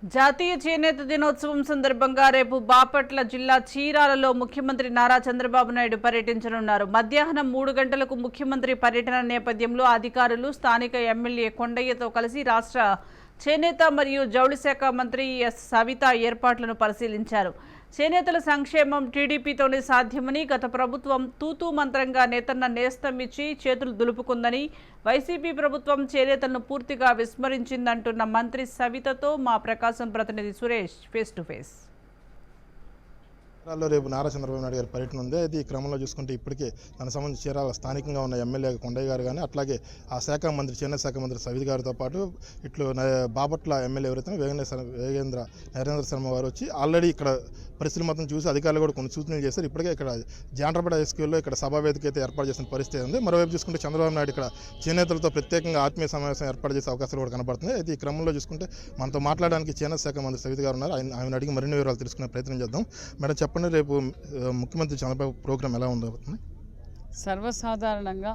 జాతీయ చేనేత దినోత్సవం సందర్భంగా రేపు బాపట్ల జిల్లా చీరాలలో ముఖ్యమంత్రి నారా చంద్రబాబు నాయుడు పర్యటించనున్నారు. మధ్యాహ్నం 3 గంటలకు ముఖ్యమంత్రి పర్యటన నేపథ్యంలో అధికారులు స్థానిక ఎమ్మెల్యే కొండయ్యతో కలిసి రాష్ట్ర చేనేత మరియు జౌళి శాఖ మంత్రి ఎస్ సవిత ఏర్పాట్లను పరిశీలించారు. చేనేతల సంక్షేమం టీడీపీతోనే సాధ్యమని, గత ప్రభుత్వం తూతూ మంత్రంగా నేతన్న నేస్తం ఇచ్చి చేతులు దులుపుకుందని, వైసీపీ ప్రభుత్వం చేనేతలను పూర్తిగా విస్మరించిందంటున్న మంత్రి సవితతో మా ప్రకాశం ప్రతినిధి సురేష్ ఫేస్ టు ఫేస్. రేపు నారా చంద్రబాబు నాయుడు గారి పర్యటన ఉంది. అయితే ఈ క్రమంలో చూసుకుంటే ఇప్పటికే దానికి సంబంధించి చీరాల స్థానికంగా ఉన్న ఎమ్మెల్యే కొండయ్య గారు కానీ, అట్లాగే ఆ శాఖ మంత్రి చేనేత శాఖ మంత్రి సవిత గారితో పాటు ఇట్లు బాపట్ల ఎమ్మెల్యే ఎవరైతే నరేంద్ర శర్మ గారు వచ్చి ఆల్రెడీ ఇక్కడ పరిస్థితి మొత్తం చూసి అధికారులు కూడా కొన్ని సూచనలు చేశారు. ఇప్పటికే ఇక్కడ జాండ్రపేట హైస్కూల్లో ఇక్కడ సభా వేదిక అయితే ఏర్పాటు చేసిన పరిస్థితి ఉంది. మరోవైపు చూసుకుంటే చంద్రబాబు నాయుడు ఇక్కడ చేనేతలతో ప్రత్యేకంగా ఆత్మీయ సమావేశం ఏర్పాటు చేసే అవకాశాలు కూడా కనబడుతుంది. అయితే ఈ క్రమంలో చూసుకుంటే మనతో మాట్లాడడానికి చేనేత శాఖ మంత్రి సవిత గారు ఉన్నారు. ఆయన అడిగి మరిన్ని వివరాలు తెలుసుకునే ప్రయత్నం చేద్దాం. మేడం చెప్పండి, రేపు ముఖ్యమంత్రి చంద్రబాబు ప్రోగ్రాం ఎలా ఉండబోతుంది? సర్వసాధారణంగా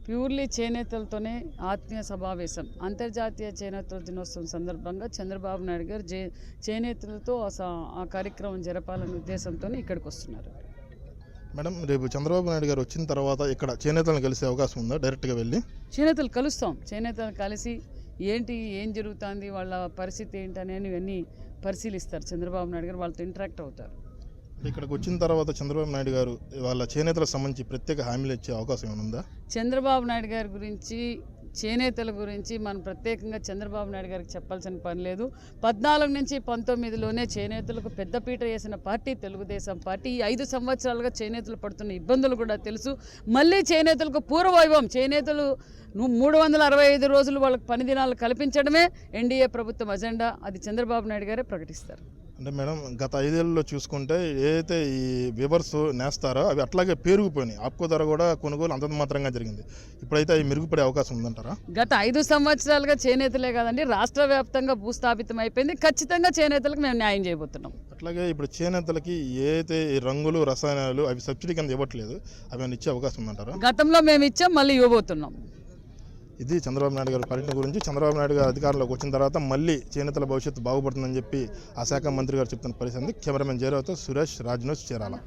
ప్యూర్లీ చేనేతలతోనే ఆత్మీయ సమావేశం, అంతర్జాతీయ చేనేతల దినోత్సవం సందర్భంగా చంద్రబాబు నాయుడు గారు చేనేతలతో ఆ కార్యక్రమం జరపాలనే ఉద్దేశంతో ఇక్కడికి వస్తున్నారు. మేడం, రేపు చంద్రబాబు నాయుడు గారు వచ్చిన తర్వాత ఇక్కడ చేనేతలను కలిసే అవకాశం ఉందా? డైరెక్ట్గా వెళ్ళి చేనేతలు కలుస్తాం. చేనేతలు కలిసి ఏం జరుగుతుంది, వాళ్ళ పరిస్థితి ఏంటని ఇవన్నీ పరిశీలిస్తారు. చంద్రబాబు నాయుడు గారు వాళ్ళతో ఇంటరాక్ట్ అవుతారు. ఇక్కడికి వచ్చిన తర్వాత చంద్రబాబు నాయుడు గారు వాళ్ళ చేనేతలకు సంబంధించి ప్రత్యేక హామీలు ఇచ్చే అవకాశం ఏమైనా ఉందా? చంద్రబాబు నాయుడు గారి గురించి, చేనేతల గురించి మనం ప్రత్యేకంగా చంద్రబాబు నాయుడు గారికి చెప్పాల్సిన పని లేదు. 14 నుంచి 19లోనే చేనేతలకు పెద్దపీట వేసిన పార్టీ తెలుగుదేశం పార్టీ. ఈ 5 సంవత్సరాలుగా చేనేతలు పడుతున్న ఇబ్బందులు కూడా తెలుసు. మళ్ళీ చేనేతలకు పూర్వవైభవం, చేనేతలు 365 రోజులు వాళ్ళకి పని దినాలు కల్పించడమే ఎన్డీఏ ప్రభుత్వం అజెండా. అది చంద్రబాబు నాయుడు గారే ప్రకటిస్తారు. అంటే మేడం, గత 5 ఏళ్లలో చూసుకుంటే ఏదైతే ఈ వివర్స్ నేస్తారో అవి అట్లాగే పెరిగిపోయినాయి. ఆప్కో ధర కూడా కొనుగోలు అంతంత మాత్రంగా జరిగింది. ఇప్పుడైతే అవి మెరుగుపడే అవకాశం ఉందంటారా? గత 5 సంవత్సరాలుగా చేనేతలే కాదండి, రాష్ట్ర వ్యాప్తంగా భూస్థాపితం అయిపోయింది. ఖచ్చితంగా చేనేతలకు మేము న్యాయం చేయబోతున్నాం. అట్లాగే ఇప్పుడు చేనేతలకి ఏదైతే రంగులు, రసాయనాలు అవి సబ్సిడీ కింద ఇవ్వట్లేదు, అవి ఇచ్చే అవకాశం ఉందంటారా? గతంలో మేము ఇచ్చాం, మళ్ళీ ఇవ్వబోతున్నాం. ఇది చంద్రబాబు నాయుడు గారి పర్యటన గురించి. చంద్రబాబు నాయుడు గారు అధికారంలోకి వచ్చిన తర్వాత మళ్ళీ చేనేతల భవిష్యత్తు బాగుపడుతుందని చెప్పి ఆ శాఖ మంత్రి గారు చెప్తున్న పరిస్థితి. కెమెరామెన్ జయరావుతో సురేష్, రాజ్ న్యూస్, చీరాల.